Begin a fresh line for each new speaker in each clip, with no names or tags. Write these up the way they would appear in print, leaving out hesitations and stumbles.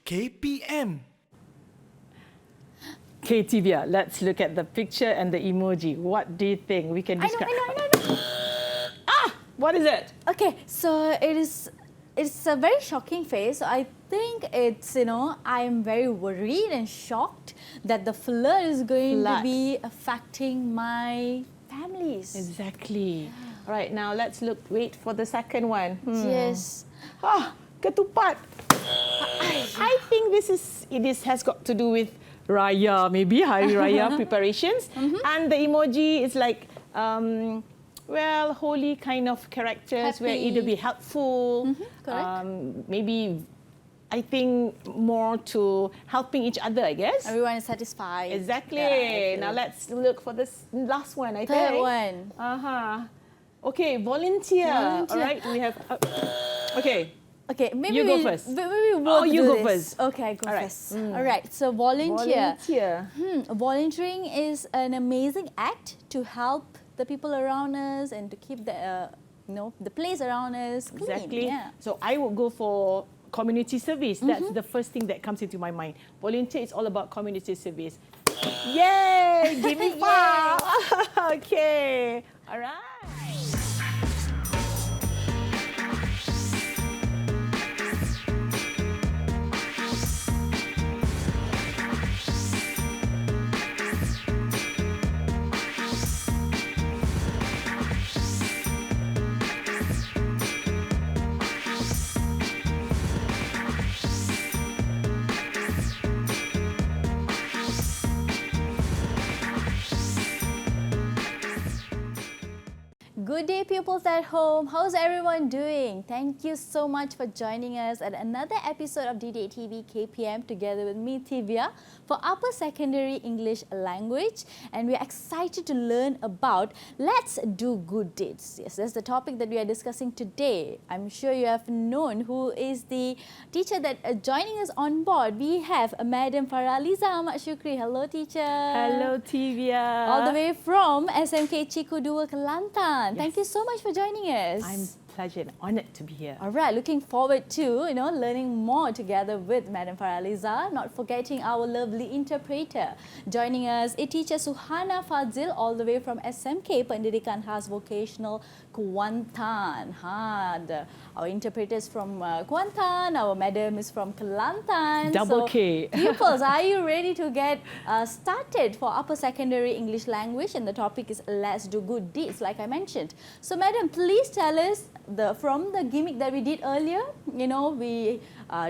KPM.
Okay, Tivia, let's look at the picture and the emoji. What do you think we can describe?
I know.
Ah, what is it?
Okay, so it's a very shocking face. So I think it's, I'm very worried and shocked that the flood is going to be affecting my families.
Exactly. All right, now let's wait for the second one.
Yes.
Ketupat. I think this has got to do with Raya, maybe Hari Raya preparations. And the emoji is like, holy kind of characters where either be helpful, maybe I think more to helping each other, I guess.
Everyone is satisfied.
Exactly.
Yeah,
now let's look for this last one, I think.
Third one.
Okay, volunteer. All right, we have...
Okay, maybe
you go first.
Maybe we both
you
do
go
this.
first.
Okay, I go first. All right, so volunteer. Volunteering is an amazing act to help the people around us and to keep the place around us clean.
Exactly.
Yeah.
So I would go for community service. That's the first thing that comes into my mind. Volunteer is all about community service. Yay! Give me five. Okay. All right.
Good day, pupils at home. How's everyone doing? Thank you so much for joining us at another episode of EduwebTV KPM together with me, Tivia, for Upper Secondary English Language. And we're excited to learn about Let's Do Good Deeds. Yes, that's the topic that we are discussing today. I'm sure you have known who is the teacher that joining us on board. We have Madam Faraliza Ahmad Shukri. Hello, teacher.
Hello, Tivia.
All the way from SMK Ciku 2 Kelantan.
Yes.
Thank you so much for joining us.
I'm pleasure and honoured to be here.
All right, looking forward to learning more together with Madam Faraliza. Not forgetting our lovely interpreter. Joining us, a teacher Suhana Fadzil, all the way from SMK Pendidikan Khas Vocational Kuantan. Our interpreter is from Kuantan. Our madam is from Kelantan.
Double K.
Pupils, are you ready to get started for Upper Secondary English Language? And the topic is Let's Do Good Deeds, like I mentioned. So, madam, please tell us from the gimmick that we did earlier. We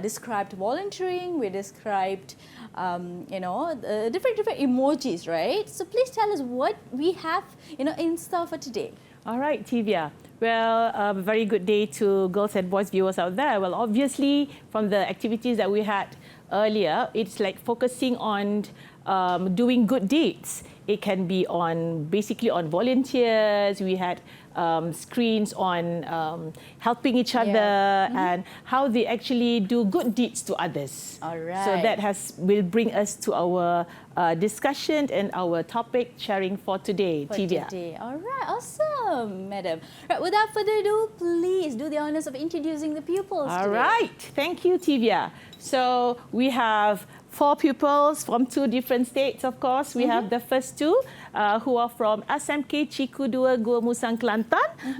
described volunteering. We described, different emojis, right? So, please tell us what we have, in store for today.
All right, Tivia. Well, a very good day to girls and boys viewers out there. Well, obviously, from the activities that we had earlier, it's like focusing on doing good deeds. It can be basically on volunteers. We had screens on helping each other and how they actually do good deeds to others.
All right.
So that will bring us to our discussion and our topic sharing for today, Tivia.
All right, awesome, madam. Right, without further ado, please do the honors of introducing the pupils
All
today.
right, thank you, Tivia. So we have 4 pupils from 2 different states, of course. We have the first 2 who are from SMK Ciku 2 Gua Musang, Kelantan.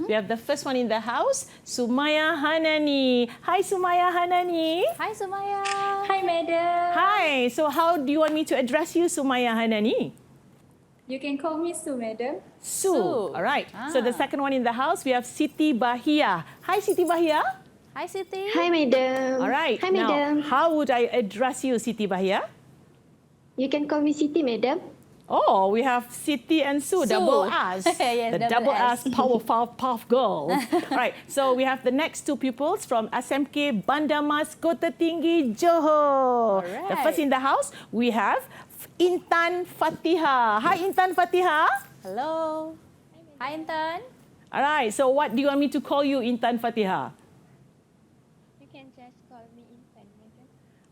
We have the first one in the house, Sumaya Hanani. Hi, Sumaya Hanani.
Hi, Sumaya.
Hi, madam.
Hi, so how do you want me to address you, Sumaya Hanani?
You can call me Sue, madam.
Sue. All right. So the second one in the house, we have Siti Bahia. Hi, Siti Bahia.
Hi, Siti.
Hi, madam.
All right.
Hi,
now,
madam.
how would I address you, Siti Bahia?
You can call me Siti, madam.
Oh, we have Siti and Sue, double S.
Yes,
the
double
double S, powerful girls. Right, so we have the next 2 pupils from SMK Bandar Mas Kota Tinggi, Johor.
Alright.
The first in the house, we have Intan Fatiha. Hi, Intan Fatiha.
Hello. Hi, Intan.
All right, so what do you want me to call you, Intan Fatiha?
You can just call me Intan, madam.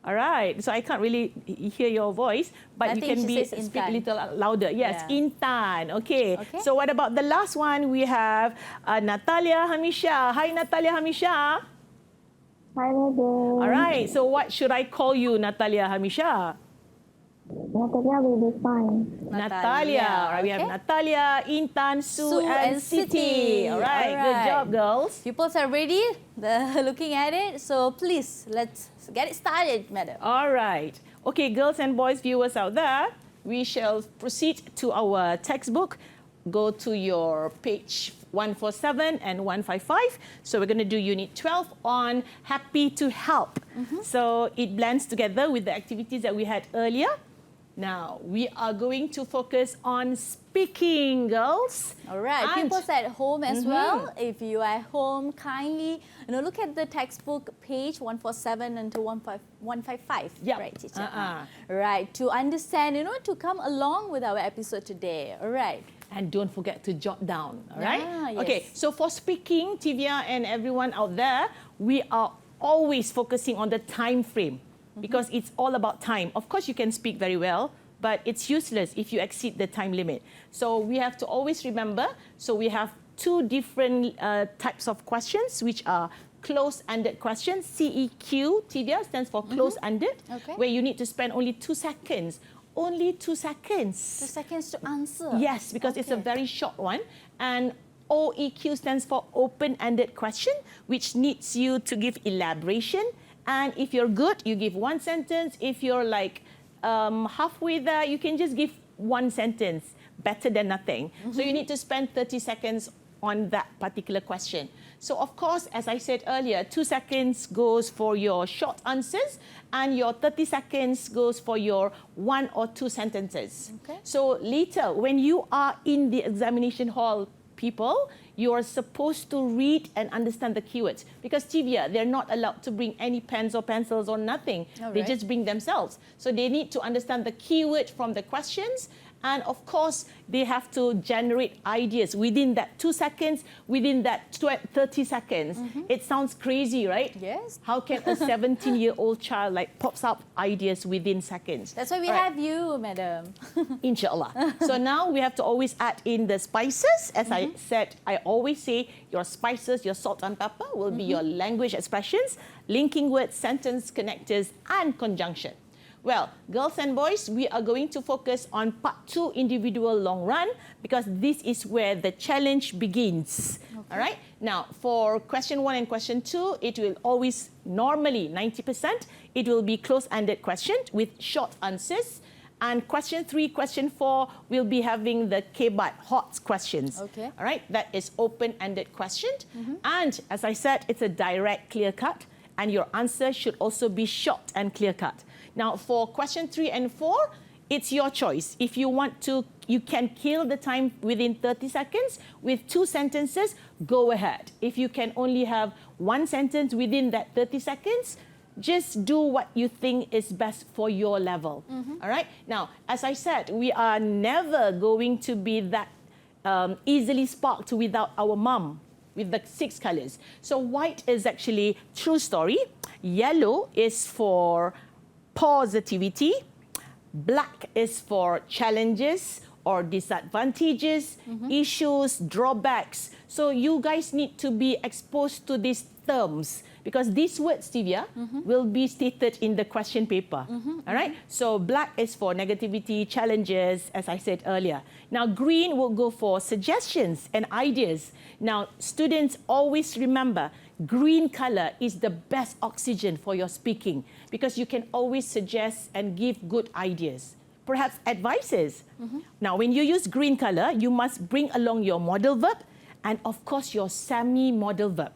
All right, so I can't really hear your voice, but
I
you
think
can
she says
speak a
Intan.
little louder. Yes,
Yeah.
Intan. Okay.
Okay.
So what about the last one? We have Natalia Hamisha. Hi, Natalia Hamisha.
Hi, madam.
All right. So what should I call you, Natalia Hamisha?
Natalia will be fine.
Natalia. All right, we have
okay.
Natalia, Intan, Sue, and Siti. All right. Good job, girls.
Pupils are ready. They're looking at it. So please, let's get it started, madam.
All right. Okay, girls and boys, viewers out there, we shall proceed to our textbook. Go to your page 147 and 155. So we're going to do Unit 12 on Happy to Help. So it blends together with the activities that we had earlier. Now, we are going to focus on speaking, girls.
All right,
And-
people at home as well. If you are at home, kindly look at the textbook page 147 and to 155.
Yep.
Right, teacher. Right, to understand, to come along with our episode today. All right.
And don't forget to jot down, all right?
Yes.
Okay, so for speaking, Tivia and everyone out there, we are always focusing on the time frame because it's all about time. Of course, you can speak very well, but it's useless if you exceed the time limit. So we have to always remember, so we have two different types of questions, which are close-ended questions. CEQ, Tivia, stands for close-ended,
Okay.
where you need to spend only 2 seconds. Only 2 seconds.
2 seconds to answer.
Yes, because it's a
Okay.
very short one. And OEQ stands for open-ended question, which needs you to give elaboration. And if you're good, you give 1 sentence. If you're like halfway there, you can just give 1 sentence. Better than nothing. So you need to spend 30 seconds on that particular question. So of course, as I said earlier, 2 seconds goes for your short answers and your 30 seconds goes for your 1 or 2 sentences.
Okay.
So later, when you are in the examination hall, people, you are supposed to read and understand the keywords. Because Tivia, they're not allowed to bring any pens or pencils or nothing.
All
They
right.
just bring themselves. So they need to understand the keyword from the questions. And of course, they have to generate ideas within that 2 seconds, within that 30 seconds. It sounds crazy, right?
Yes.
How can a 17-year-old child like pops up ideas within seconds?
That's why we
All right.
have you, madam.
Inshallah. So now we have to always add in the spices. As I said, I always say your spices, your salt and pepper will be your language expressions, linking words, sentence connectors, and conjunction. Well, girls and boys, we are going to focus on part 2, individual long run, because this is where the challenge begins. All right? Now, for question 1 and question 2, it will always, normally 90%, it will be close-ended question with short answers. And question 3, question 4 will be having the kebat, hot questions.
Okay.
All right? That is open-ended question. And as I said, it's a direct, clear-cut. And your answer should also be short and clear-cut. Now, for question 3 and 4, it's your choice. If you want to, you can kill the time within 30 seconds with 2 sentences, go ahead. If you can only have 1 sentence within that 30 seconds, just do what you think is best for your level. All right? Now, as I said, we are never going to be that easily sparked without our mum with the 6 colors. So white is actually true story. Yellow is for positivity. Black is for challenges or disadvantages, issues, drawbacks. So you guys need to be exposed to these terms because these words, Tivia, will be stated in the question paper. All right? So black is for negativity, challenges, as I said earlier. Now green will go for suggestions and ideas. Now students always remember, green color is the best oxygen for your speaking because you can always suggest and give good ideas. Perhaps advices. Now, when you use green color, you must bring along your modal verb and, of course, your semi-modal verb.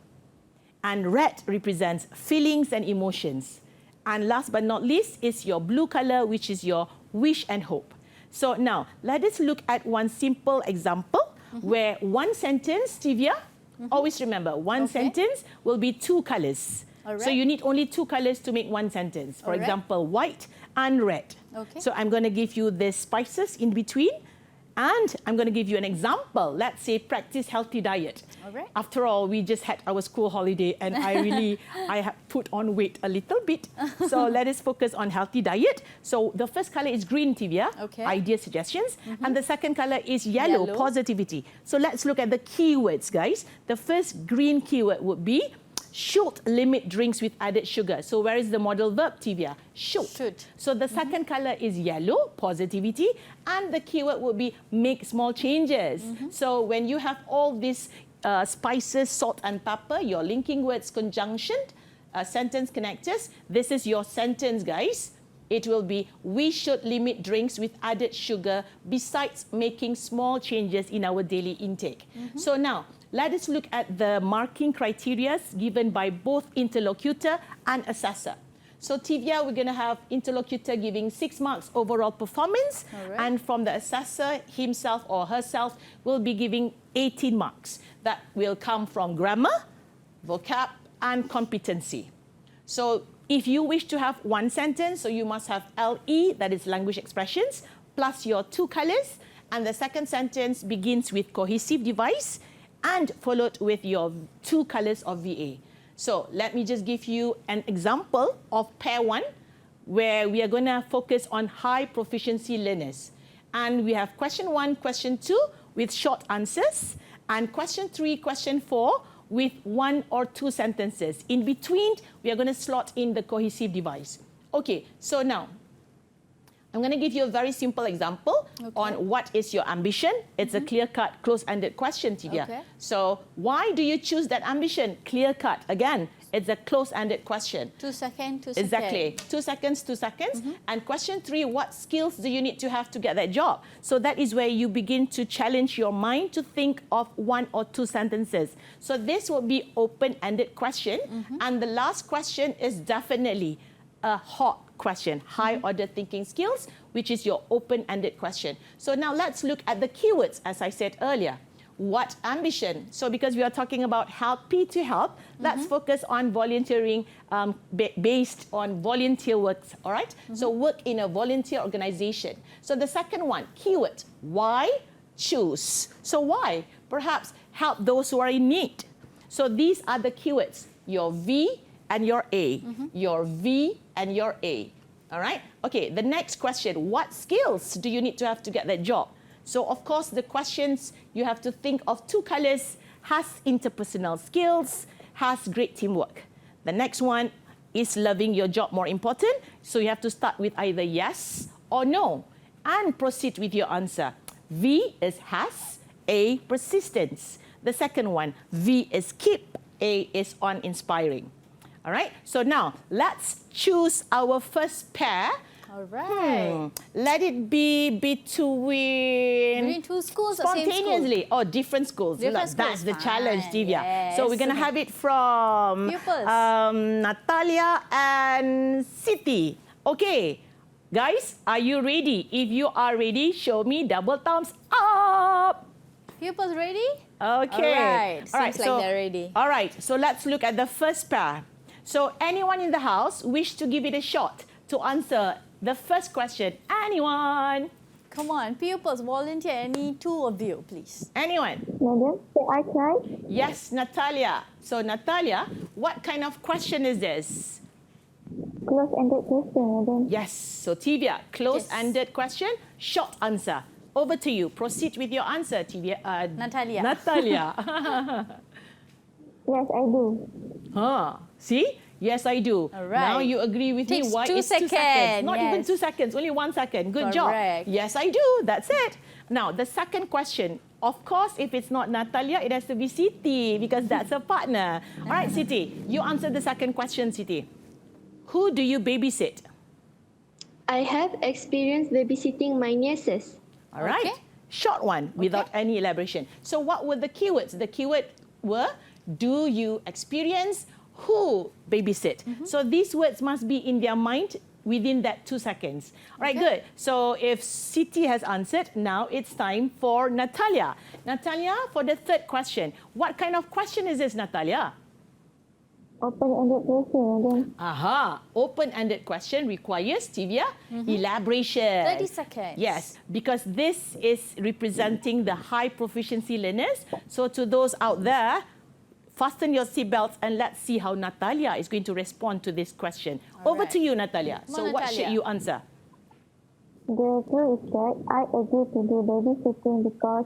And red represents feelings and emotions. And last but not least is your blue color, which is your wish and hope. So now, let us look at one simple example where one sentence, Tivia, always remember, one sentence will be 2 colors.
All
So
right.
you need only 2 colors to make one sentence. For
All right.
example, white and red.
Okay.
So I'm going to give you the spices in between. And I'm going to give you an example. Let's say practice healthy diet.
All right.
After all, we just had our school holiday and I have put on weight a little bit. So let us focus on healthy diet. So the first color is green, Tivia,
Okay.
idea suggestions. And the second color is yellow,
Yellow.
positivity. So let's look at the keywords, guys. The first green keyword would be should limit drinks with added sugar. So where is the modal verb, Tivia? Should. So the second color is yellow, positivity, and the keyword would be make small changes. So when you have all these spices, salt and pepper, your linking words conjunction, sentence connectors, this is your sentence, guys. It will be, we should limit drinks with added sugar besides making small changes in our daily intake. So now, let us look at the marking criteria given by both interlocutor and assessor. So Tivia, we're going to have interlocutor giving 6 marks overall performance, and from the assessor himself or herself will be giving 18 marks. That will come from grammar, vocab, and competency. So if you wish to have one sentence, so you must have LE, that is language expressions, plus your 2 colors, and the second sentence begins with cohesive device and followed with your 2 colors of VA. So let me just give you an example of pair 1, where we are going to focus on high proficiency learners. And we have question 1, question 2 with short answers, and question 3, question 4 with 1 or 2 sentences. In between, we are going to slot in the cohesive device. Okay, so now, I'm going to give you a very simple example on what is your ambition. It's a clear-cut, close-ended question, Tivia. So why do you choose that ambition? Clear-cut. Again, it's a close-ended question.
2 seconds, 2 seconds.
Exactly. 2 seconds, 2 seconds. And question 3, what skills do you need to have to get that job? So that is where you begin to challenge your mind to think of 1 or 2 sentences. So this will be open-ended question. And the last question is definitely a hot question, high-order thinking skills, which is your open-ended question. So now let's look at the keywords, as I said earlier. What ambition? So because we are talking about helpy to help, let's focus on volunteering based on volunteer works, all right? So work in a volunteer organization. So the second one, keyword, why? Choose. So why? Perhaps help those who are in need. So these are the keywords, your V and your A, your V and your A, all right? Okay, the next question, what skills do you need to have to get that job? So, of course, the questions, you have to think of 2 colors, has interpersonal skills, has great teamwork. The next one, is loving your job more important? So you have to start with either yes or no, and proceed with your answer. V is has, A, persistence. The second one, V is keep, A is on-inspiring. All right, so now let's choose our first pair.
All right.
Let it be between
2 schools or same school?
spontaneously or different schools.
Different
Look, that's the
schools.
challenge,
Fine.
Divya.
Yes.
So we're going to have it from
Pupils.
Natalia and Siti. Okay, guys, are you ready? If you are ready, show me double thumbs up.
Pupils ready?
Okay.
All right. Seems like they're ready.
All right, so let's look at the first pair. So anyone in the house wish to give it a shot to answer the first question? Anyone?
Come on, pupils, volunteer any 2 of you, please.
Anyone?
Madam, can I try?
Yes, Natalia. So Natalia, what kind of question is this?
Close-ended question, madam.
Yes, so Tivia, close-ended question, short answer. Over to you. Proceed with your answer, Tivia.
Natalia.
Natalia.
Yes, I do.
See? Yes, I do.
All right.
Now you agree with
Takes
me. Why
2
it's 2 seconds? Not even
yes.
2 seconds, only 1 second. Good job.
Correct.
Yes, I do. That's it. Now, the second question. Of course, if it's not Natalia, it has to be Siti because that's a partner. All right, Siti, you answer the second question, Siti. Who do you babysit?
I have experience babysitting my nieces.
All right.
Okay.
Short one without any elaboration. So what were the keywords? The keyword were, do you experience, who babysit? So these words must be in their mind within that 2 seconds. All right, good. So if Siti has answered, now it's time for Natalia. Natalia, for the third question, what kind of question is this, Natalia?
Open-ended question, madam.
Aha, open-ended question requires, Tivia, elaboration.
30 seconds.
Yes, because this is representing the high proficiency learners. So to those out there, fasten your seatbelts and let's see how Natalia is going to respond to this question. Over to you, Natalia.
Come
So
on,
what
Natalia.
should you answer?
The truth is that I agree to do babysitting because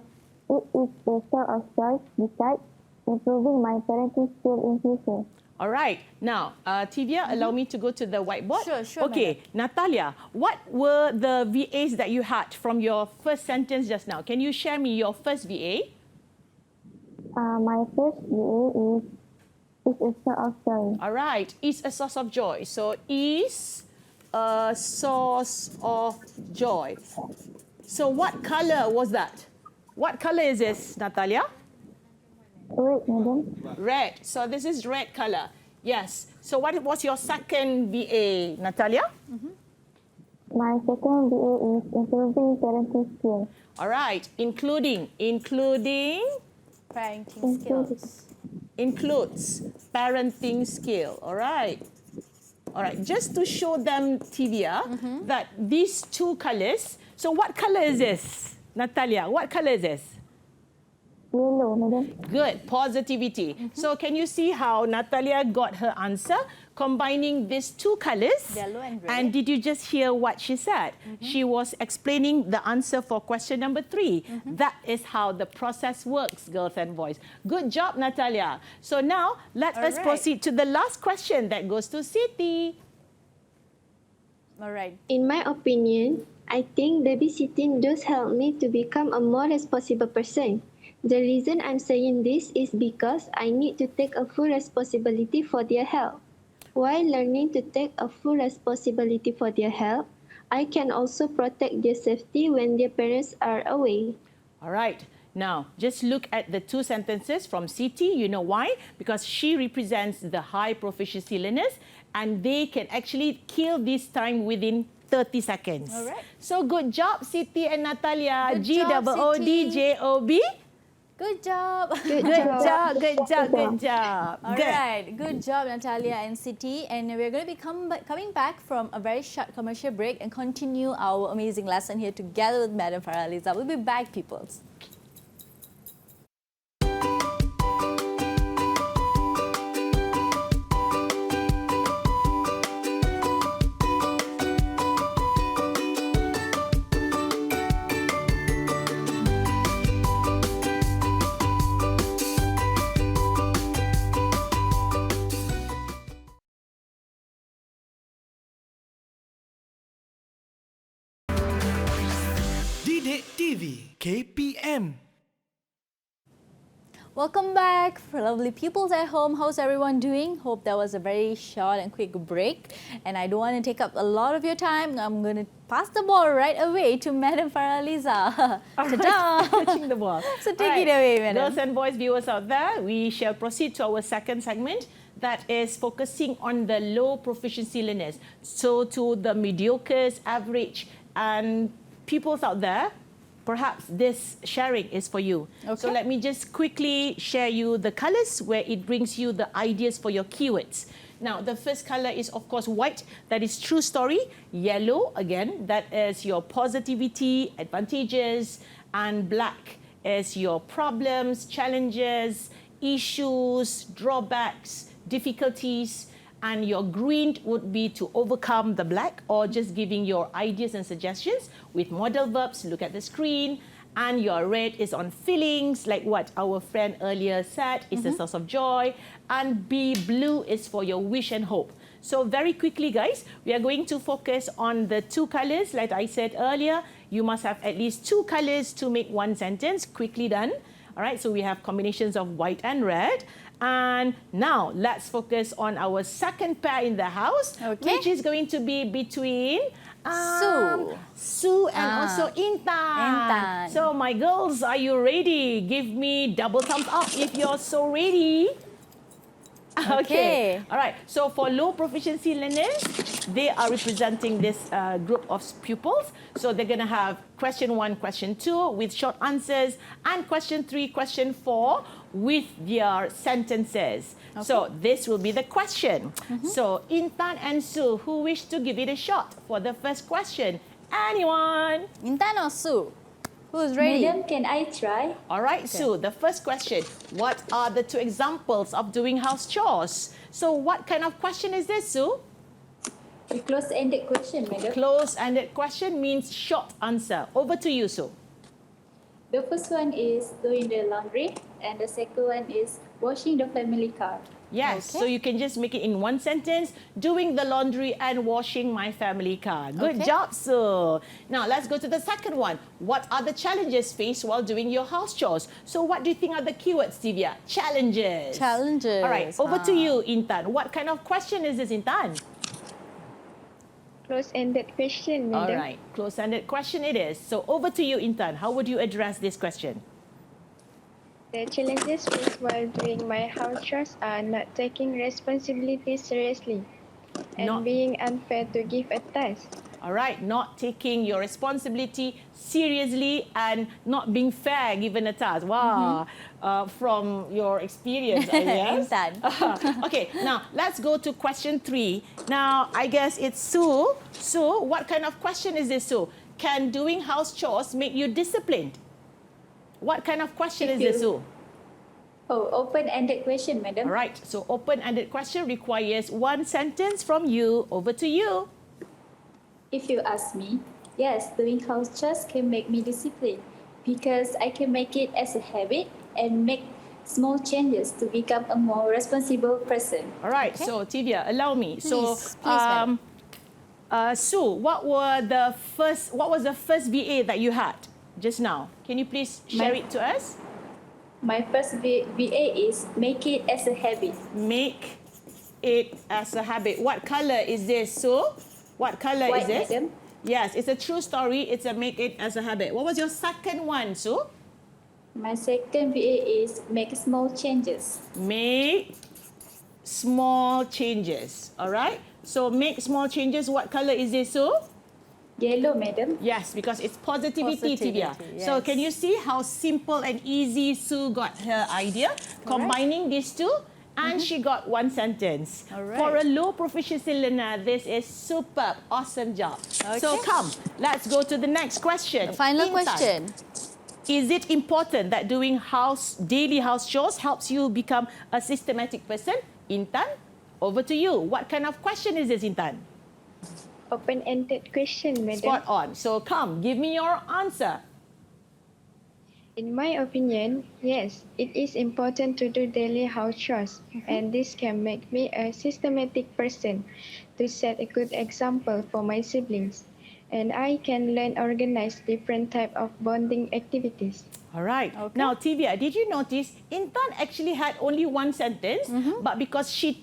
it is a sort of choice besides improving my parenting skill in future.
All right. Now, Tivia, allow me to go to the whiteboard.
Sure,
Okay, Natalia, what were the VAs that you had from your first sentence just now? Can you share me your first VA?
My first VA is a source of joy.
All right, is a source of joy. So, is a source of joy. So, what color was that? What color is this, Natalia?
Red, madam.
Red. So, this is red color. Yes. So, what was your second VA, Natalia?
My second VA is improving parenting skills.
All right, including
Parenting skills.
includes parenting skill. All right. Just to show them, Tivia, that these two colors. So what color is this, Natalia? What color is this?
Yellow, madam.
Good, positivity. So can you see how Natalia got her answer? Combining these two colors.
Yellow and red.
And did you just hear what she said? She was explaining the answer for question number 3. That is how the process works, girls and boys. Good job, Natalia. So now, let us proceed to the last question that goes to Siti.
All right.
In my opinion, I think babysitting does help me to become a more responsible person. The reason I'm saying this is because I need to take a full responsibility for their health. While learning to take a full responsibility for their health, I can also protect their safety when their parents are away.
All right. Now, just look at the two sentences from Siti. You know why? Because she represents the high proficiency learners and they can actually kill this time within 30 seconds.
All right.
So, good job, Siti and Natalia.
Good job,
GOODJOB.
Good job.
Good job.
All right, good job, Natalia and Siti. And we're going to be coming back from a very short commercial break and continue our amazing lesson here together with Madam Faraliza. We'll be back, peoples.
EduwebTV KPM.
Welcome back, lovely pupils at home. How's everyone doing? Hope that was a very short and quick break. And I don't want to take up a lot of your time. I'm going to pass the ball right away to Madam Faraliza. Ta-da!
Touching the ball.
So take it away, Madam.
Girls and boys, viewers out there, we shall proceed to our second segment that is focusing on the low proficiency learners. So to the mediocres, average, and pupils out there, perhaps this sharing is for you.
Okay.
So let me just quickly share you the colors where it brings you the ideas for your keywords. Now, the first color is, of course, white. That is true story. Yellow, again, that is your positivity, advantages. And black is your problems, challenges, issues, drawbacks, difficulties. And your green would be to overcome the black or just giving your ideas and suggestions with modal verbs. Look at the screen. And your red is on feelings, like what our friend earlier said, is a source of joy. And blue is for your wish and hope. So very quickly, guys, we are going to focus on the two colors. Like I said earlier, you must have at least two colors to make one sentence. Quickly done. All right, so we have combinations of white and red. And now let's focus on our second pair in the house, which is going to be between Sue and also Intan. So my girls, are you ready? Give me double thumbs up if you're so ready. Okay. All right. So for low proficiency learners, they are representing this group of pupils. So they're going to have question 1, question 2 with short answers, and question 3, question 4 with their sentences. Okay. So this will be the question. So Intan and Sue, who wish to give it a shot for the first question? Anyone?
Intan or Sue? Who's ready?
Madam, can I try?
All right, Sue, the first question. What are the two examples of doing house chores? So what kind of question is this, Sue?
A close-ended question, madam.
Close-ended question means short answer. Over to you, Sue.
The first one is doing the laundry, and the second one is washing the family car.
Yes, so you can just make it in one sentence, doing the laundry and washing my family car. Good job, Sue. Now, let's go to the second one. What are the challenges faced while doing your house chores? So what do you think are the keywords, Divya? Challenges.
Challenges.
All right, over to you, Intan. What kind of question is this, Intan?
Close-ended question, madam.
All right, close-ended question it is. So over to you, Intan. How would you address this question?
The challenges faced while doing my house chores are not taking responsibility seriously and being unfair to give a task.
All right, not taking your responsibility seriously and not being fair given a task. Wow, from your experience, I guess. Okay, now let's go to question 3. Now, I guess it's Sue. Sue, what kind of question is this, Sue? Can doing house chores make you disciplined? What kind of question is this, Sue?
Oh, open-ended question, madam.
All right, so open-ended question requires one sentence from you. Over to you.
If you ask me, yes, doing house chores can make me disciplined because I can make it as a habit and make small changes to become a more responsible person.
All right, so Tivia, allow me.
Please, madam.
Sue, what was the first VA that you had just now? Can you please share it to us?
My first VA is make it as a habit.
Make it as a habit. What color is this, Sue? What color is
White,
this?
madam.
Yes, it's a true story. It's a make it as a habit. What was your second one, Sue?
My second VA is make small changes.
Make small changes. All right? So make small changes. What color is this, Sue?
Yellow, madam.
Yes, because it's positivity, Tivia.
Positivity,
So
yes.
can you see how simple and easy Sue got her idea? Combining these two, and she got one sentence.
All right.
For a low proficiency learner, this is superb. Awesome job. So
Okay.
come, let's go to the next question.
The final
Intan,
question.
Is it important that doing daily house chores helps you become a systematic person? Intan, over to you. What kind of question is this, Intan?
Open-ended question, madam.
Spot on. So come, give me your answer.
In my opinion, yes, it is important to do daily house chores, and this can make me a systematic person to set a good example for my siblings. And I can learn organize different type of bonding activities.
All right. Now, Tivia, did you notice Intan actually had only one sentence, but because she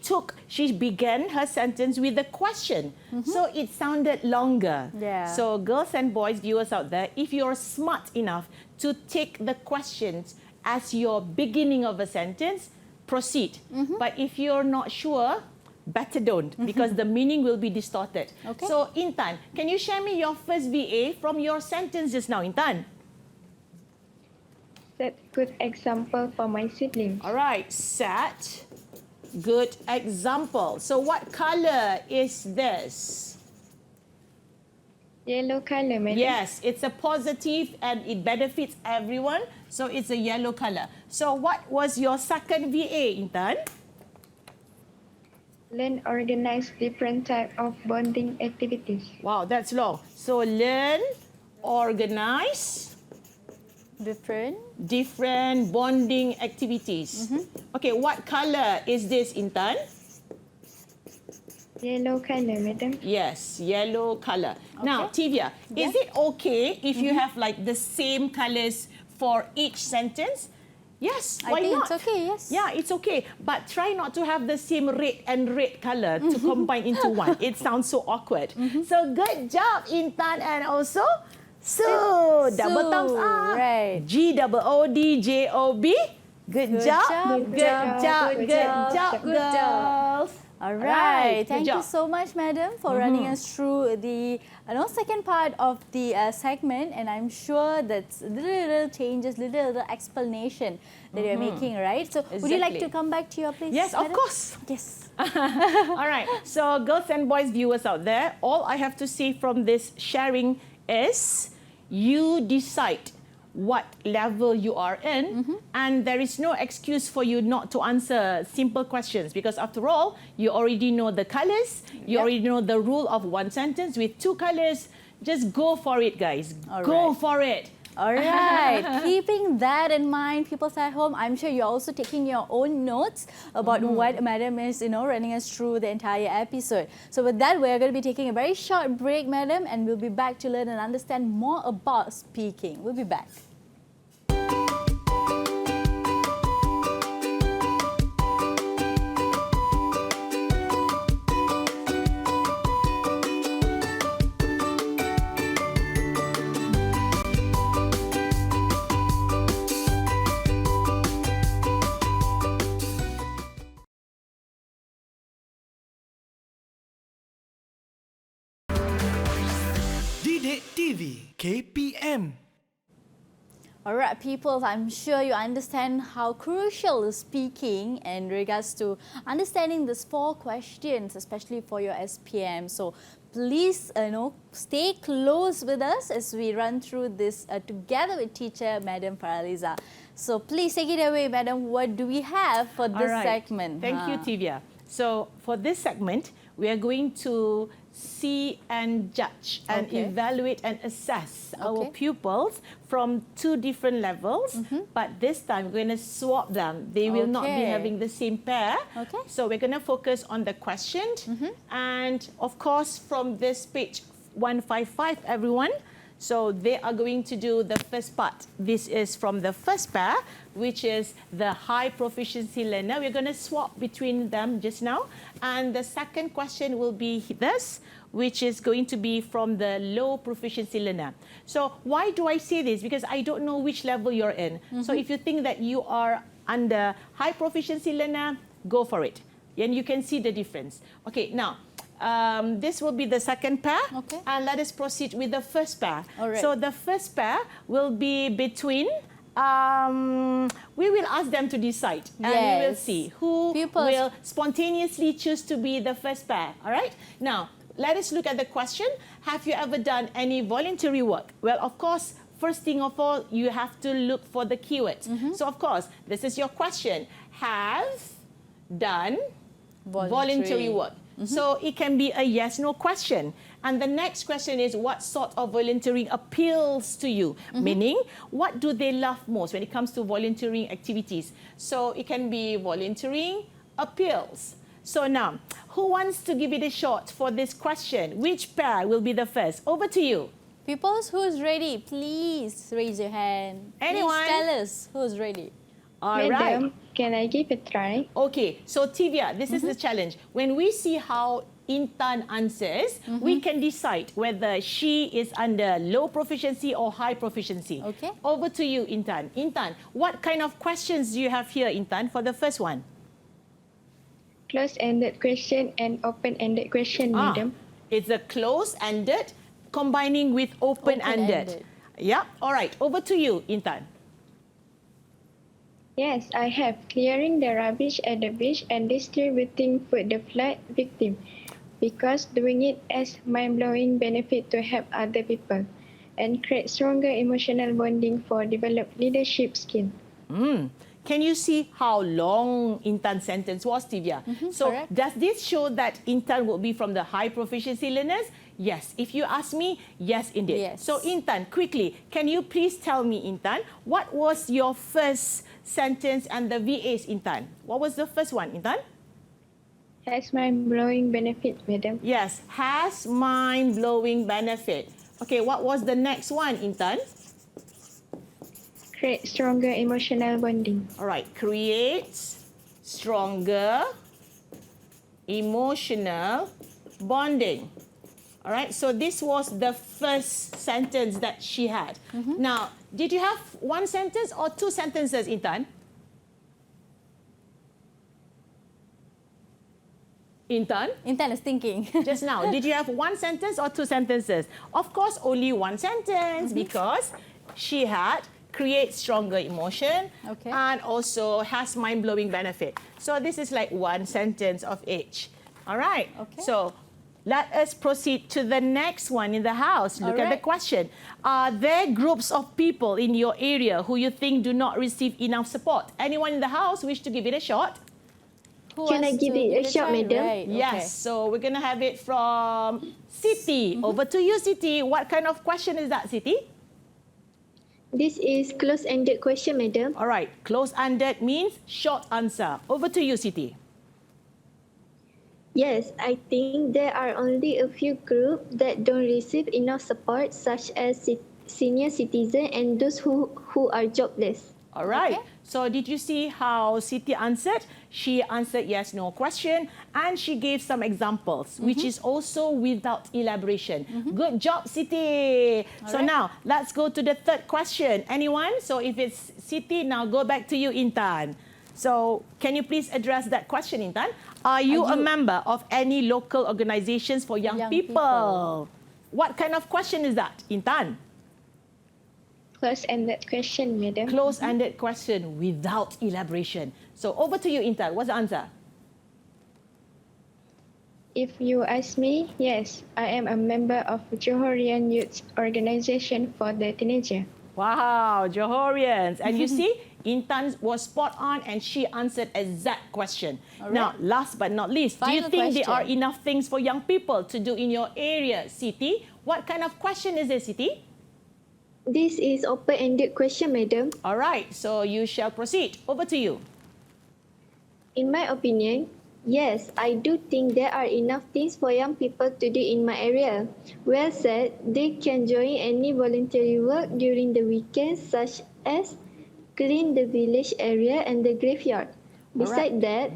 began her sentence with a question, so it sounded longer.
Yeah.
So, girls and boys, viewers out there, if you're smart enough to take the questions as your beginning of a sentence, proceed. But if you're not sure, better don't, because the meaning will be distorted.
Okay.
So, Intan, can you share me your first VA from your sentence just now, Intan?
Set good example for my siblings.
All right, set good example. So what color is this?
Yellow color, madam.
Yes, it's a positive and it benefits everyone. So it's a yellow color. So what was your second VA, Intan?
Learn organize different type of bonding activities.
Wow, that's long. So learn, organize different bonding activities. Okay, what color is this, Intan?
Yellow color, madam.
Yes, yellow color. Now, Tivia, is it okay if you have like the same colors for each sentence? Yes, why
I think
not?
it's okay, yes.
Yeah, it's okay. But try not to have the same red and red color to combine into one. It sounds so awkward. So good job, Intan, and also Sue. Double thumbs up.
Right.
GOODJOB. Good job. Good job, girls.
All right.
Good
Thank you
job.
so much, madam, for running us through the second part of the segment. And I'm sure that's little changes, little explanation that you're making, right? So would you like to
Exactly.
come back to your place,
Yes, of
madam?
course.
Yes.
All right. So, girls and boys viewers out there, all I have to say from this sharing is you decide what level you are in, and there is no excuse for you not to answer simple questions, because after all, you already know the colors, you already know the rule of one sentence with two colors. Just go for it, guys.
All
Go
right.
for it.
All right. Keeping that in mind, people at home, I'm sure you're also taking your own notes about what Madam is, running us through the entire episode. So with that, we're going to be taking a very short break, Madam, and we'll be back to learn and understand more about speaking. We'll be back.
EduwebTV KPM.
All right, people, I'm sure you understand how crucial is speaking in regards to understanding these 4 questions, especially for your SPM. So please, stay close with us as we run through this together with teacher, Madam Faraliza. So please take it away, Madam. What do we have for this segment?
Thank you, Tivia. So for this segment, we are going to see and judge and evaluate and assess our pupils from 2 different levels. But this time, we're going to swap them. They will not be having the same pair. So we're going to focus on the question. And of course, from this page 155, everyone, so they are going to do the first part. This is from the first pair, which is the high proficiency learner. We're going to swap between them just now. And the second question will be this, which is going to be from the low proficiency learner. So why do I say this? Because I don't know which level you're in. So if you think that you are under high proficiency learner, go for it. And you can see the difference. Okay, now, this will be the second pair. And let us proceed with the first pair. So the first pair will be between, we will ask them to decide. And we will see who will spontaneously choose to be the first pair. All right? Now, let us look at the question. Have you ever done any voluntary work? Well, of course, first thing of all, you have to look for the keywords. So, of course, this is your question. Have done voluntary work. So it can be a yes/no question. And the next question is, what sort of volunteering appeals to you? Meaning, what do they love most when it comes to volunteering activities? So it can be volunteering appeals. So now, who wants to give it a shot for this question? Which pair will be the first? Over to you.
Peoples, who's ready? Please raise your hand.
Anyone?
Please tell us who's ready.
All
Madam,
right.
can I give it a try?
Okay, so Tivia, this is the challenge. When we see how Intan answers, we can decide whether she is under low proficiency or high proficiency. Over to you, Intan. Intan, what kind of questions do you have here, Intan, for the first one?
Close-ended question and open-ended question, Madam.
It's a close-ended combining with open-ended. Yeah, all right. Over to you, Intan.
Yes, I have. Clearing the rubbish at the beach and distributing food to the flood victim, because doing it has mind-blowing benefit to help other people and create stronger emotional bonding for developed leadership skill.
Can you see how long Intan's sentence was, Tivia? So does this show that Intan would be from the high proficiency learners? Yes. If you ask me, yes, indeed. So Intan, quickly, can you please tell me, Intan, what was your first sentence and the VAs, Intan? What was the first one, Intan?
Has mind-blowing benefit, Madam.
Yes, has mind-blowing benefit. Okay, what was the next one, Intan?
Create stronger emotional bonding.
All right, creates stronger emotional bonding. All right, so this was the first sentence that she had. Now, did you have one sentence or two sentences, Intan? Intan?
Intan is thinking.
Just now, did you have one sentence or two sentences? Of course, only one sentence because she had create stronger emotion and also has mind-blowing benefit. So this is like one sentence of each. All right. So let us proceed to the next one in the house. Look at the question. Are there groups of people in your area who you think do not receive enough support? Anyone in the house wish to give it a shot?
Can I give it a shot, Madam?
Yes. So we're going to have it from Siti. Over to you, Siti. What kind of question is that, Siti?
This is close-ended question, madam.
All right, close-ended means short answer. Over to you, Siti.
Yes, I think there are only a few groups that don't receive enough support, such as senior citizens and those who are jobless.
All right.
Okay.
So did you see how Siti answered? She answered yes, no question, and she gave some examples, which is also without elaboration. Good job, Siti. So
right.
now let's go to the third question. Anyone? So if it's Siti, now go back to you, Intan. So can you please address that question, Intan? Are you a member of any local organizations for young people? What kind of question is that, Intan?
Close-ended question, madam.
Close-ended question without elaboration. So over to you, Intan. What's the answer?
If you ask me, yes, I am a member of Johorian Youth Organization for the Teenager.
Wow, Johorians. And you see, Intan was spot on and she answered exact question.
All right.
Now, last but not least, do you
Final
think there are
question.
enough things for young people to do in your area, Siti? What kind of question is it, Siti?
This is open-ended question, madam.
All right, so you shall proceed. Over to you.
In my opinion, yes, I do think there are enough things for young people to do in my area. Well said, they can join any voluntary work during the weekends, such as clean the village area and the graveyard. Besides that,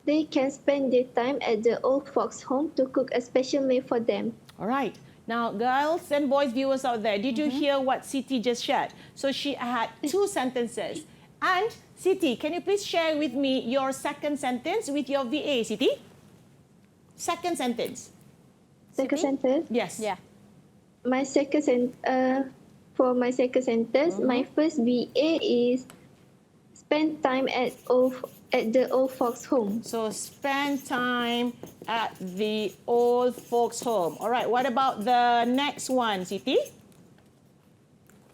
they can spend their time at the old folks' home to cook a special meal for them.
All right. Now, girls and boys viewers out there, did you hear what Siti just shared? So she had 2 sentences. And Siti, can you please share with me your second sentence with your VA, Siti? Second sentence.
Second sentence?
Yes.
Yeah.
My second for my second sentence, my first VA is spend time at the old folks' home.
So spend time at the old folks' home. All right. What about the next one, Siti?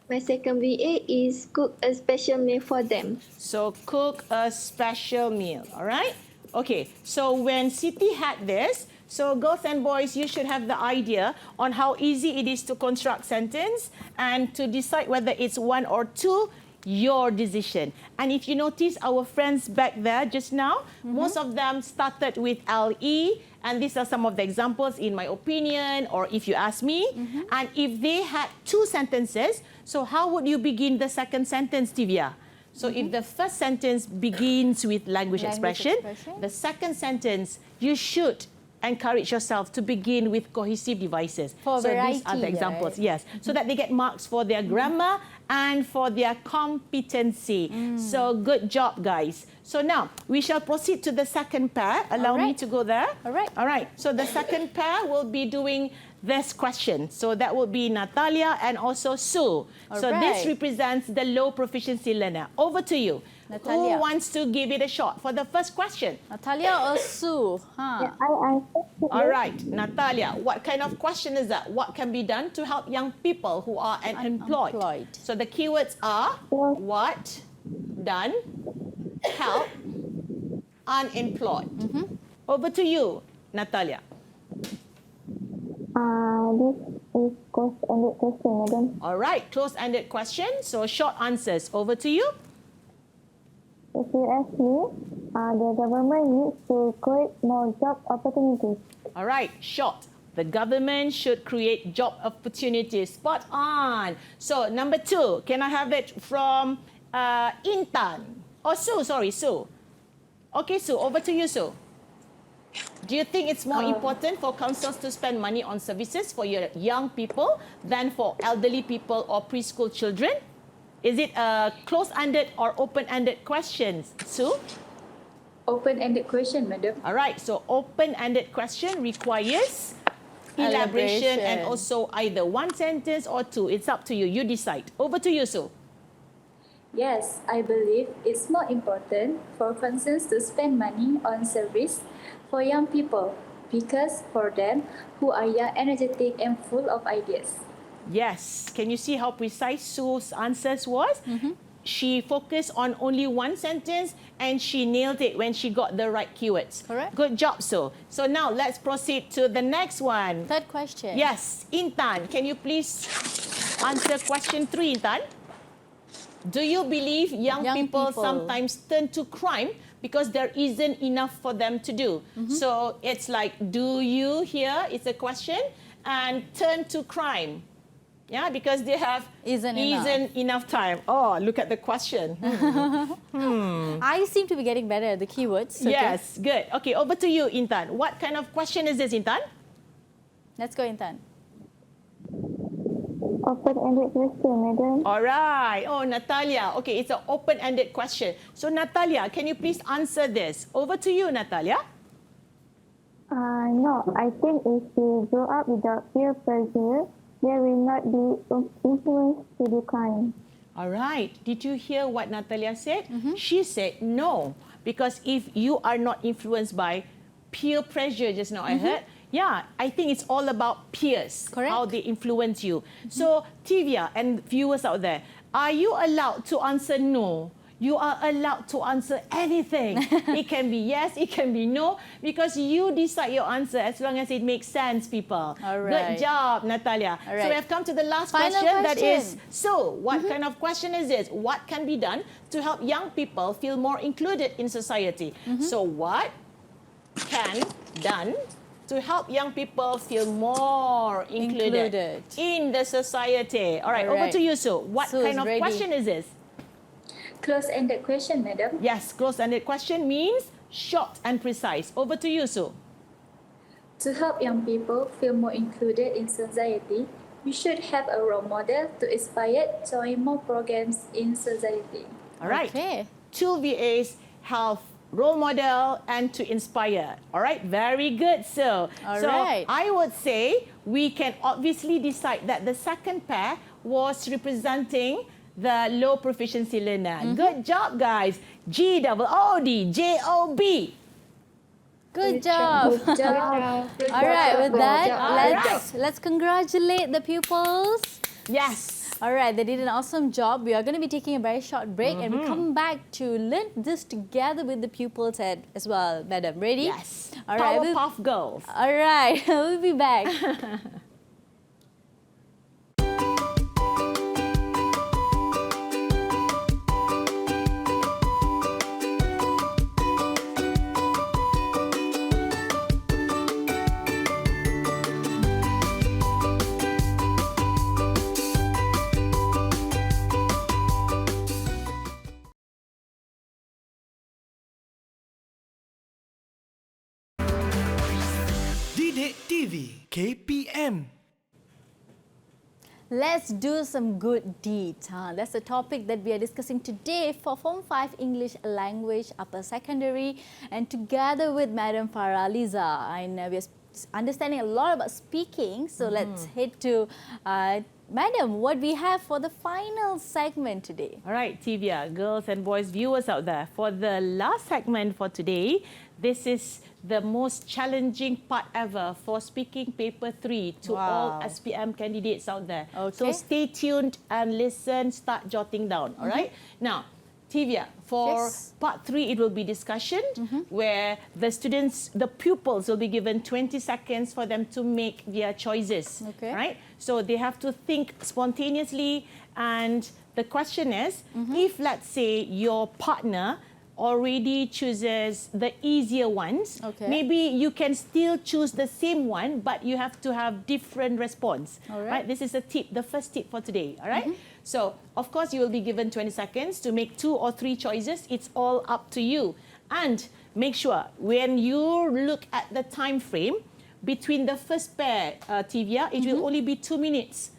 My second VA is cook a special meal for them.
So cook a special meal. All right. Okay. So when Siti had this, so girls and boys, you should have the idea on how easy it is to construct sentence and to decide whether it's 1 or 2. Your decision. And if you notice our friends back there just now, most of them started with LE, and these are some of the examples in my opinion, or if you ask me. And if they had 2 sentences, so how would you begin the second sentence, Tivia? So if the first sentence begins with language expression, the second sentence, you should encourage yourself to begin with cohesive devices.
For
so
variety,
these are the examples,
right?
yes. So that they get marks for their grammar and for their competency. So good job, guys. So now we shall proceed to the second pair. Allow me to go there.
All right.
All right. So the second pair will be doing this question. So that will be Natalia and also Sue.
All
so
right.
this represents the low proficiency learner. Over to you.
Natalia.
Who wants to give it a shot for the first question?
Natalia or Sue? Huh?
I answered.
All right, Natalia, what kind of question is that? What can be done to help young people who are unemployed?
Unemployed.
So the keywords are what, done, help, unemployed. Over to you, Natalia.
This is close-ended question, madam.
All right, close-ended question. So short answers. Over to you.
If you ask me, the government needs to create more job opportunities.
All right, short. The government should create job opportunities. Spot on. So number 2, can I have it from Intan? Oh, Sue, sorry, Sue. Okay, Sue, over to you, Sue. Do you think it's more important for councils to spend money on services for your young people than for elderly people or preschool children? Is it a close-ended or open-ended question, Sue?
Open-ended question, madam.
All right, so open-ended question requires elaboration and also either 1 sentence or 2. It's up to you. You decide. Over to you, Sue.
Yes, I believe it's more important for concerns to spend money on service for young people because for them who are young, energetic and full of ideas.
Yes. Can you see how precise Sue's answers was? She focused on only 1 sentence and she nailed it when she got the right keywords.
Correct.
Good job, Sue. So now let's proceed to the next one.
Third question.
Yes, Intan, can you please answer question 3, Intan. Do you believe young people sometimes turn to crime because there isn't enough for them to do? So it's like, do you here, it's a question, and turn to crime. Yeah, because they have isn't enough time. Oh, look at the question.
I seem to be getting better at the keywords. Okay.
Yes, good. Okay, over to you, Intan. What kind of question is this, Intan?
Let's go, Intan.
Open-ended question, madam.
All right. Oh, Natalia. Okay, it's an open-ended question. So, Natalia, can you please answer this? Over to you, Natalia.
No, I think if we grow up without peer pressure, there will not be influence to do crime.
All right. Did you hear what Natalia said? She said no, because if you are not influenced by peer pressure, just now I heard, yeah, I think it's all about peers,
Correct.
how they influence you. So, Tivia and viewers out there, are you allowed to answer no? You are allowed to answer anything. It can be yes, it can be no, because you decide your answer as long as it makes sense, people.
All right.
Good job, Natalia.
All right.
So we have come to the last
Final
question. That is,
question.
so what kind of question is this? What can be done to help young people feel more included in society? So what can done to help young people feel more included in the society? All right,
All
over
right.
to you, Sue. What
Sue
kind
is
of
ready.
question is this?
Close-ended question, madam.
Yes, close-ended question means short and precise. Over to you, Sue.
To help young people feel more included in society, we should have a role model to inspire join more programs in society.
All right.
Okay.
Two VAs have role model and to inspire. All right, very good. So
right.
I would say we can obviously decide that the second pair was representing the low proficiency learner. Good job, guys. GOOD, JOB.
Good job.
Good job.
All right, with that,
job.
let's congratulate the pupils.
Yes.
All right, they did an awesome job. We are going to be taking a very short break and we come back to learn this together with the pupils as well, madam. Ready?
Yes.
All right.
Powerpuff Girls.
All right, we'll be back.
EduwebTV KPM.
Let's do some good deeds. That's the topic that we are discussing today for Form 5 English Language Upper Secondary, and together with Madam Farah Liza. And we are understanding a lot about speaking, so let's head to Madam, what we have for the final segment today.
All right, Tivia, girls and boys viewers out there, for the last segment for today, this is the most challenging part ever for speaking paper 3 to all SPM candidates out there.
Okay.
So stay tuned and listen, start jotting down, all right? Now, Tivia, for part 3, it will be discussion where the students, the pupils will be given 20 seconds for them to make their choices,
Okay.
right? So they have to think spontaneously, and the question is, if let's say your partner already chooses the easier ones, maybe you can still choose the same one, but you have to have different response.
All
Right? This is a tip, the first tip for today. All right. So of course you will be given 20 seconds to make 2 or 3 choices. It's all up to you. And make sure when you look at the time frame between the first pair, Tivia, it will only be 2 minutes.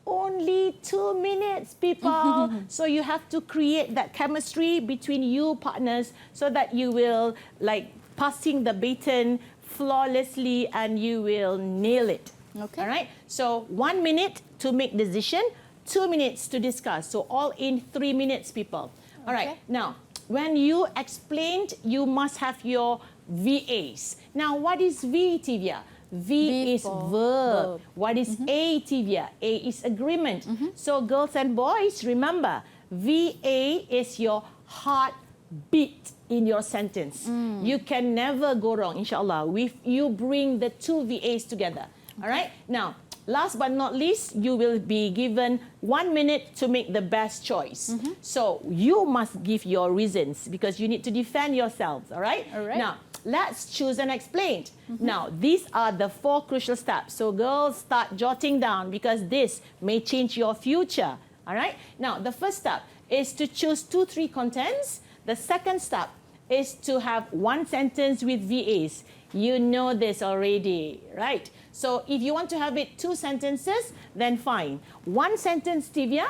Only 2 minutes, people. So you have to create that chemistry between you partners so that you will like passing the baton flawlessly and you will nail it.
Okay.
All right. So 1 minute to make decision, 2 minutes to discuss. So all in 3 minutes, people. All right. Now, when you explained, you must have your VAs. Now, what is V, Tivia? V is verb. What is A, Tivia? A is agreement. So girls and boys, remember, VA is your heartbeat in your sentence. You can never go wrong, inshallah, if you bring the 2 VAs together. All right? Now, last but not least, you will be given 1 minute to make the best choice. So you must give your reasons because you need to defend yourselves, all right?
All right.
Now, let's choose and explain. Now, these are the 4 crucial steps. So girls, start jotting down because this may change your future, all right? Now, the first step is to choose 2-3 contents. The second step is to have 1 sentence with VAs. You know this already, right? So if you want to have it 2 sentences, then fine. 1 sentence, Tivia,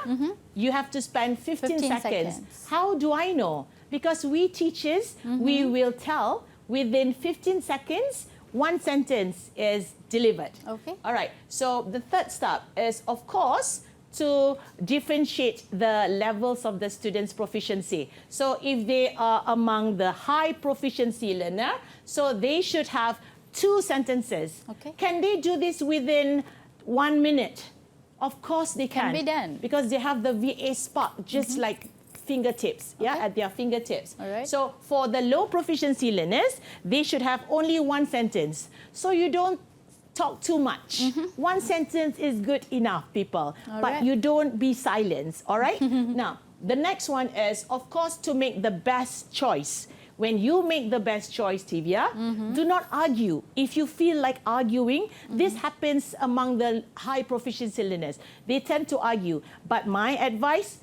you have to spend 15 seconds. How do I know? Because we teachers, we will tell within 15 seconds, 1 sentence is delivered.
Okay.
All right. So the third step is, of course, to differentiate the levels of the students' proficiency. So if they are among the high proficiency learner, so they should have 2 sentences.
Okay.
Can they do this within 1 minute? Of course they can.
Can be done.
Because they have the VA spark just like fingertips, at their fingertips.
All right.
So for the low proficiency learners, they should have only 1 sentence. So you don't talk too much. 1 sentence is good enough, people.
All
but
right.
you don't be silenced, all right? Now, the next one is, of course, to make the best choice. When you make the best choice, Tivia, do not argue. If you feel like arguing, this happens among the high proficiency learners. They tend to argue. But my advice,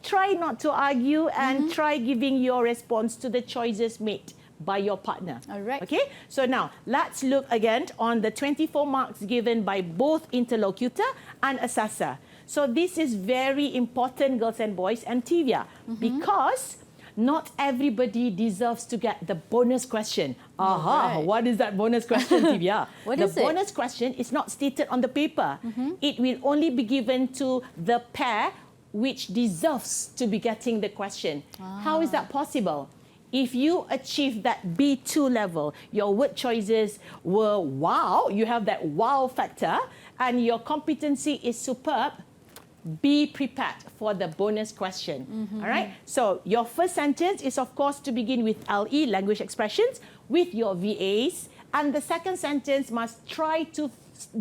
try not to argue and try giving your response to the choices made by your partner.
All right.
Okay, so now let's look again on the 24 marks given by both interlocutor and assessor. So this is very important, girls and boys, and Tivia, because not everybody deserves to get the bonus question. Aha,
Right.
what is that bonus question, Tivia?
What
the
is it?
bonus question is not stated on the paper. It will only be given to the pair which deserves to be getting the question. How is that possible? If you achieve that B2 level, your word choices were wow, you have that wow factor, and your competency is superb, be prepared for the bonus question. All right? So your first sentence is, of course, to begin with LE, language expressions, with your VAs. And the second sentence must try to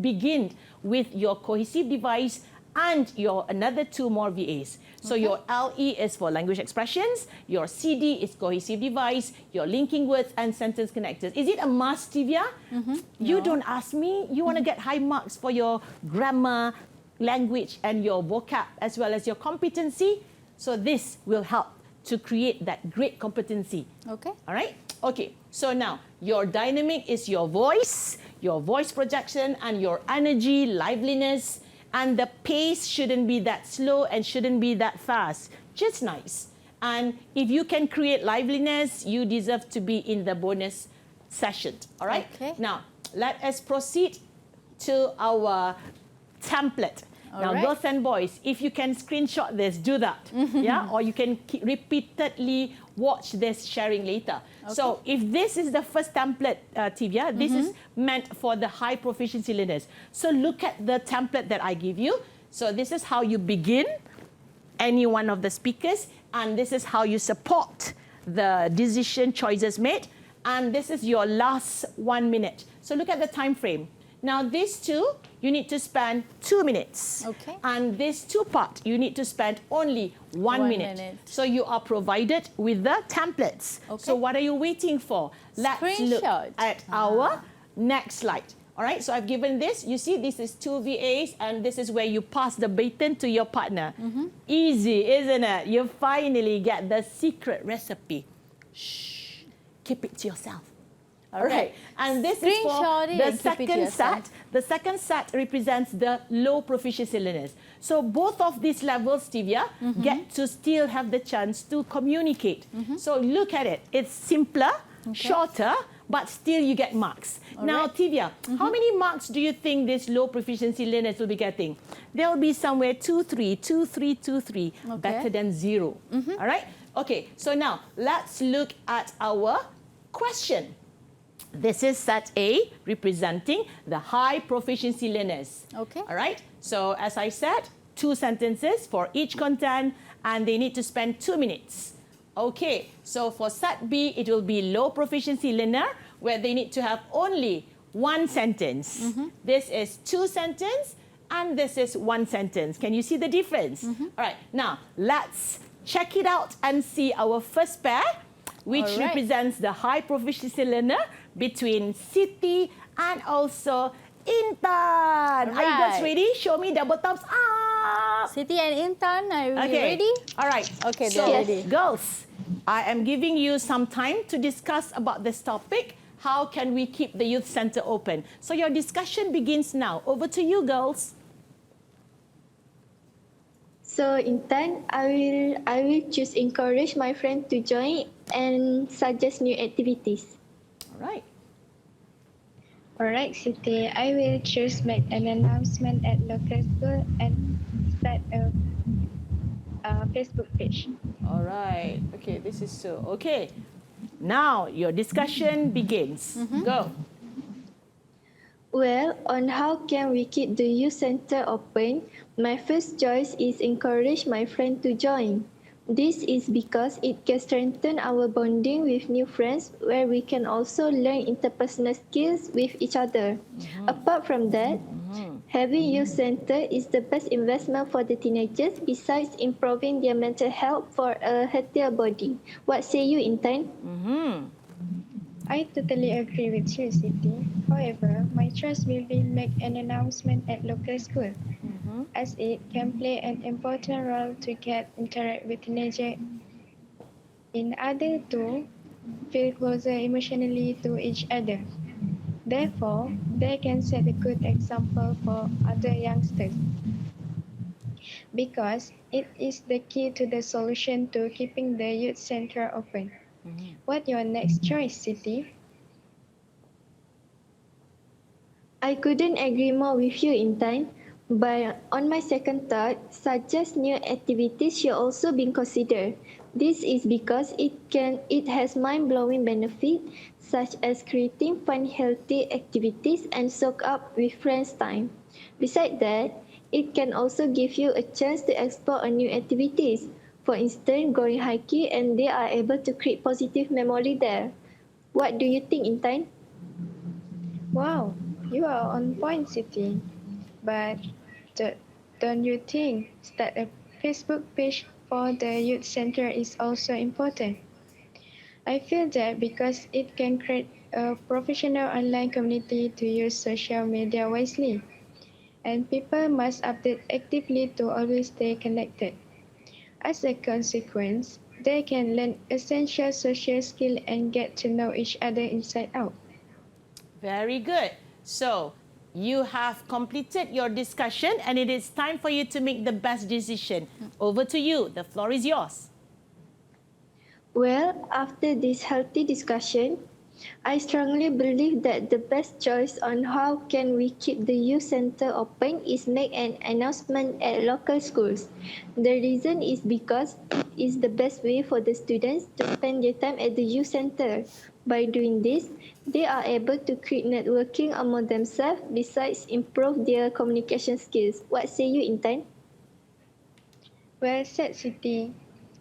begin with your cohesive device and your another 2 more VAs. So your LE is for language expressions, your CD is cohesive device, your linking words and sentence connectors. Is it a must, Tivia? You don't ask me. You want to get high marks for your grammar, language and your vocab as well as your competency. So this will help to create that great competency.
Okay.
All right? Okay, so now your dynamic is your voice projection and your energy, liveliness, and the pace shouldn't be that slow and shouldn't be that fast. Just nice. And if you can create liveliness, you deserve to be in the bonus session. All right?
Okay.
Now, let us proceed to our template. Now,
right.
girls and boys, if you can screenshot this, do that. Yeah? Or you can repeatedly watch this sharing later. So if this is the first template, Tivia, this is meant for the high proficiency learners. So look at the template that I give you. So this is how you begin any one of the speakers, and this is how you support the decision choices made, and this is your last 1 minute. So look at the time frame. Now, these 2, you need to spend 2 minutes.
Okay.
And this 2 part, you need to spend only 1 minute.
minute.
So you are provided with the templates.
Okay.
So what are you waiting for? Let's look
Screenshot.
at our next slide. All right, so I've given this. You see, this is 2 VAs, and this is where you pass the baton to your partner. Easy, isn't it? You finally get the secret recipe. Shh, keep it to yourself. All right, and this is for
Screenshot it
the
and keep it to
second
yourself.
set. The second set represents the low proficiency learners. So both of these levels, Tivia, get to still have the chance to communicate. So look at it. It's simpler, shorter, but still you get marks. Now,
right.
Tivia, how many marks do you think these low proficiency learners will be getting? They'll be somewhere 2, 3, 2, 3, 2, 3, better than 0. All right? Okay, so now let's look at our question. This is set A, representing the high proficiency learners.
Okay.
All right? So as I said, 2 sentences for each content, and they need to spend 2 minutes. Okay, so for set B, it will be low proficiency learner, where they need to have only 1 sentence. This is 2 sentences, and this is one sentence. Can you see the difference? All right, now let's check it out and see our first pair, which
All right.
represents the high proficiency learner between Siti and also Intan. Are you guys
Right.
ready? Show me double thumbs up.
Siti and Intan, are we
Okay.
ready?
All right.
Okay,
So,
they're ready.
girls, I am giving you some time to discuss about this topic. How can we keep the youth center open? So your discussion begins now. Over to you, girls.
So Intan, I will choose encourage my friend to join and suggest new activities.
All right.
Alright, Siti, I will choose make an announcement at local school and start a Facebook page.
All right. Okay, this is so. Okay. Now your discussion begins. Go.
Well, on how can we keep the youth center open, my first choice is encourage my friend to join. This is because it can strengthen our bonding with new friends where we can also learn interpersonal skills with each other. Apart from that, having youth center is the best investment for the teenagers besides improving their mental health for a healthier body. What say you, Intan?
I totally agree with you, Siti. However, my choice will be make an announcement at local school, as it can play an important role to get interact with teenagers in order to feel closer emotionally to each other. Therefore, they can set a good example for other youngsters because it is the key to the solution to keeping the youth center open. What your next choice, Siti?
I couldn't agree more with you, Intan. But on my second thought, suggest new activities should also be considered. This is because it has mind-blowing benefits such as creating fun, healthy activities and soak up with friends time. Besides that, it can also give you a chance to explore new activities. For instance, going hiking, and they are able to create positive memory there. What do you think, Intan?
Wow, you are on point, Siti. But don't you think start a Facebook page for the youth center is also important? I feel that because it can create a professional online community to use social media wisely, and people must update actively to always stay connected. As a consequence, they can learn essential social skills and get to know each other inside out.
Very good. So you have completed your discussion and it is time for you to make the best decision. Over to you. The floor is yours.
Well, after this healthy discussion, I strongly believe that the best choice on how can we keep the youth center open is make an announcement at local schools. The reason is because it is the best way for the students to spend their time at the youth center. By doing this, they are able to create networking among themselves besides improve their communication skills. What say you, Intan?
Well said, Siti.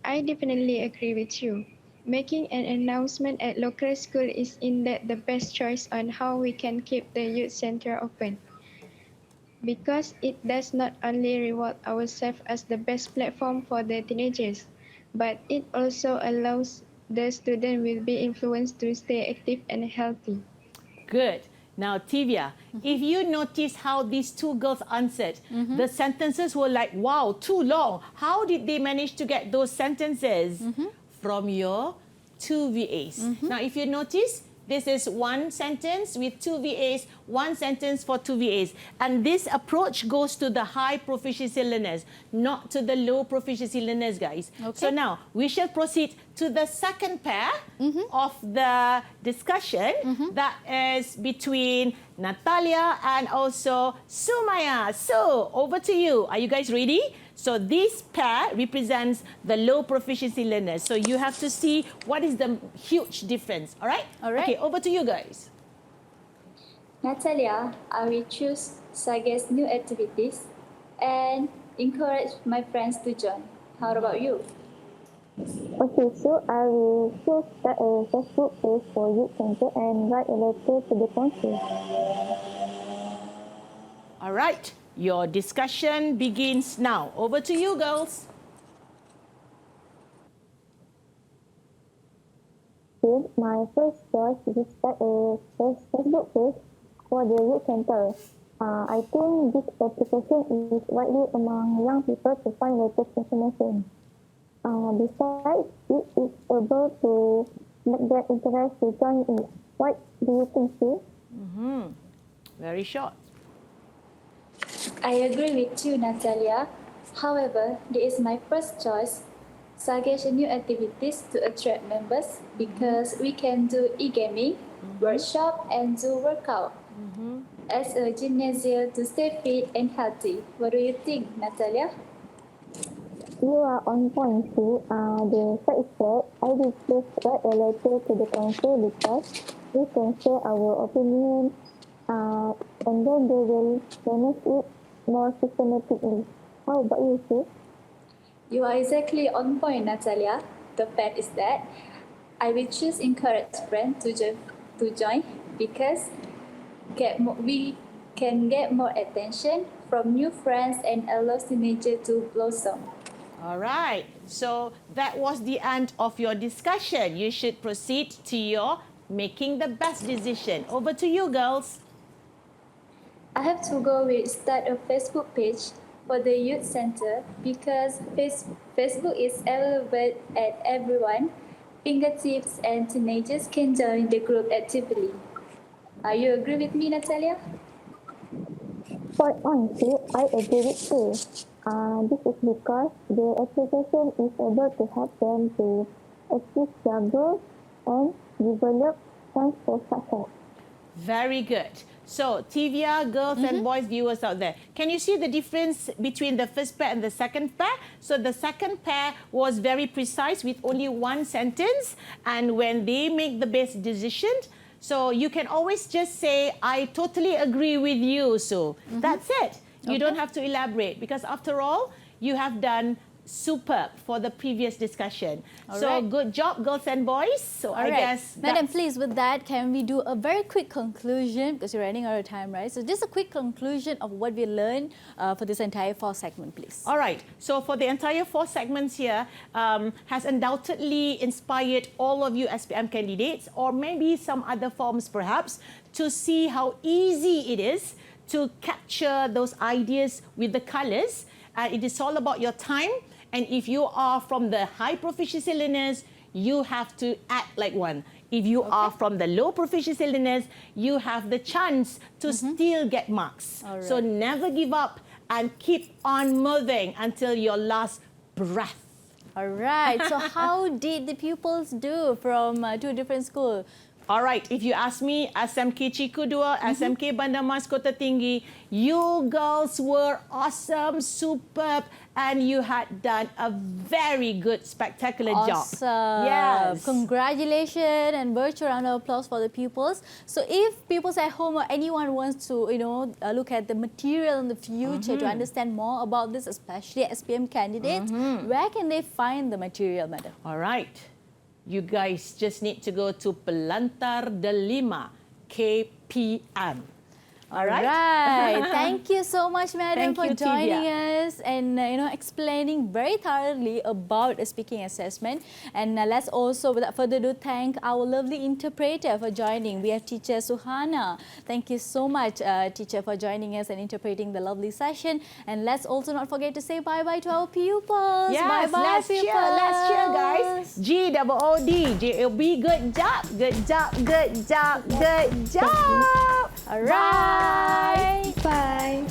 I definitely agree with you. Making an announcement at local school is indeed the best choice on how we can keep the youth center open. Because it does not only reward ourselves as the best platform for the teenagers, but it also allows the student will be influenced to stay active and healthy.
Good. Now, Tivia, if you notice how these two girls answered, the sentences were like, wow, too long. How did they manage to get those sentences? From your two VAs. Now, if you notice, this is one sentence with two VAs, one sentence for two VAs. And this approach goes to the high proficiency learners, not to the low proficiency learners, guys.
Okay.
So now, we shall proceed to the second pair of the discussion that is between Natalia and also Sumaya. So, over to you. Are you guys ready? So this pair represents the low proficiency learners. So you have to see what is the huge difference. All right?
All right.
Okay, over to you guys.
Natalia, I will choose suggest new activities and encourage my friends to join. How about you?
Okay, so I will choose start a Facebook page for youth center and write a letter to the council.
All right. Your discussion begins now. Over to you, girls.
My first choice is start a Facebook page for the youth center. I think this application is widely among young people to find latest information. Besides, it is able to make their interest to join it. What do you think, Sue?
Very short.
I agree with you, Natalia. However, this is my first choice. Suggest new activities to attract members because we can do e-gaming, workshop, and do workout. As a gymnasium to stay fit and healthy. What do you think, Natalia?
You are on point, Sue. The fact is that I will just write a letter to the council because we can share our opinion and then they will manage it more systematically. How about you, Sue?
You are exactly on point, Natalia. The fact is that I will choose encourage friends to join because we can get more attention from new friends and allow teenagers to blossom.
All right. So that was the end of your discussion. You should proceed to your making the best decision. Over to you, girls.
I have to go with start a Facebook page for the youth center because Facebook is available at everyone. Fingertips and teenagers can join the group actively. Are you agree with me, Natalia?
Quite honestly, I agree with you. This is because the application is able to help them to achieve their goals and develop plans for success.
Very good. So, Tivia, girls and boys viewers out there, can you see the difference between the first pair and the second pair? So, the second pair was very precise with only one sentence. And when they make the best decision, so you can always just say, I totally agree with you. So, that's it. You don't have to elaborate because after all, you have done superb for the previous discussion. Good job, girls and boys. So I guess,
Madam, please, with that, can we do a very quick conclusion because you're running out of time, right? So just a quick conclusion of what we learned for this entire 4 segment, please.
All right. So for the entire 4 segments here, has undoubtedly inspired all of you SPM candidates, or maybe some other forms perhaps, to see how easy it is to capture those ideas with the colours. It is all about your time. And if you are from the high proficiency learners, you have to act like one. If you are from the low proficiency learners, you have the chance to still get marks. So never give up and keep on moving until your last breath.
All right. So how did the pupils do from 2 different schools?
All right, if you ask me, SMK Ciku 2, SMK Bandar Mas Kota Tinggi, you girls were awesome, superb, and you had done a very good, spectacular job.
Awesome.
Yes.
Congratulations and virtual round of applause for the pupils. So if pupils at home or anyone wants to, look at the material in the future to understand more about this, especially SPM candidates, where can they find the material, madam?
All right. You guys just need to go to Pelantar Delima, KPM. All right.
Right. Thank you so much, madam,
Thank
for
you,
joining
Tivia.
us and explaining very thoroughly about the speaking assessment. And let's also, without further ado, thank our lovely interpreter for joining. We have teacher Suhana. Thank you so much, teacher, for joining us and interpreting the lovely session. And let's also not forget to say bye-bye to our pupils.
Yes,
Bye-bye,
let's
pupils.
cheer. Let's cheer, guys. G-O-O-D, J-O-B, good job, good job, good job, good job.
All right.
Bye.